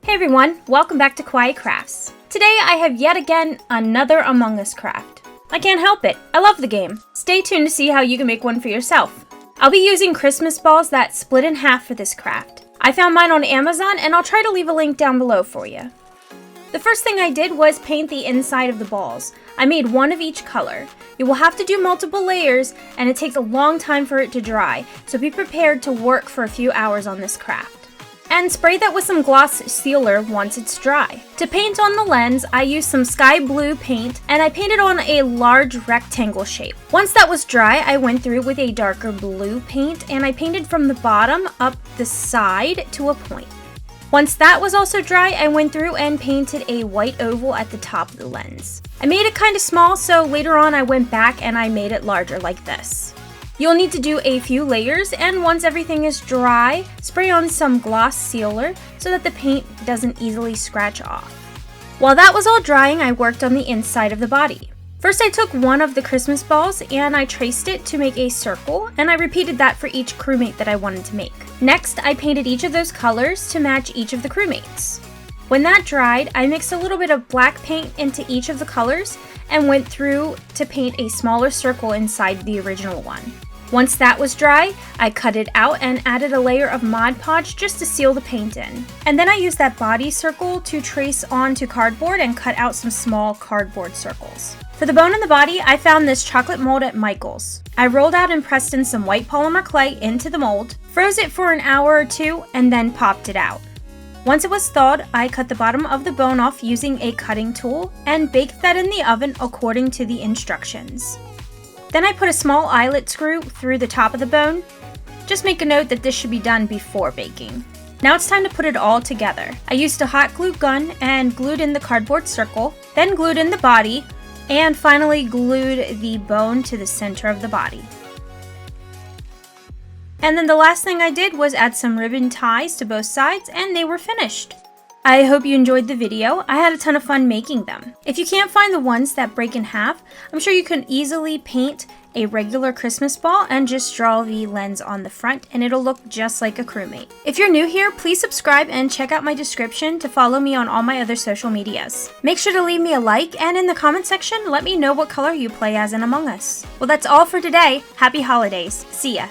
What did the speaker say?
Hey everyone, welcome back to Quiet Crafts. Today I have yet again another Among Us craft. I can't help it, I love the game. Stay tuned to see how you can make one for yourself. I'll be using Christmas balls that split in half for this craft. I found mine on Amazon and I'll try to leave a link down below for you. The first thing I did was paint the inside of the balls. I made one of each color. You will have to do multiple layers and it takes a long time for it to dry, so be prepared to work for a few hours on this craft. And spray that with some gloss sealer once it's dry. To paint on the lens, I used some sky blue paint and I painted on a large rectangle shape. Once that was dry, I went through with a darker blue paint and I painted from the bottom up the side to a point. Once that was also dry, I went through and painted a white oval at the top of the lens. I made it kind of small, so later on I went back and I made it larger like this. You'll need to do a few layers, and once everything is dry, spray on some gloss sealer so that the paint doesn't easily scratch off. While that was all drying, I worked on the inside of the body. First I took one of the Christmas balls and I traced it to make a circle, and I repeated that for each crewmate that I wanted to make. Next, I painted each of those colors to match each of the crewmates. When that dried, I mixed a little bit of black paint into each of the colors and went through to paint a smaller circle inside the original one. Once that was dry, I cut it out and added a layer of Mod Podge just to seal the paint in. And then I used that body circle to trace onto cardboard and cut out some small cardboard circles. For the bone in the body, I found this chocolate mold at Michael's. I rolled out and pressed in some white polymer clay into the mold, froze it for an hour or two, and then popped it out. Once it was thawed, I cut the bottom of the bone off using a cutting tool and baked that in the oven according to the instructions. Then I put a small eyelet screw through the top of the bone. Just make a note that this should be done before baking. Now it's time to put it all together. I used a hot glue gun and glued in the cardboard circle, then glued in the body, and finally glued the bone to the center of the body. And then the last thing I did was add some ribbon ties to both sides, and they were finished. I hope you enjoyed the video. I had a ton of fun making them. If you can't find the ones that break in half, I'm sure you can easily paint a regular Christmas ball and just draw the lens on the front and it'll look just like a crewmate. If you're new here, please subscribe and check out my description to follow me on all my other social medias. Make sure to leave me a like, and in the comment section, let me know what color you play as in Among Us. Well, that's all for today. Happy holidays. See ya.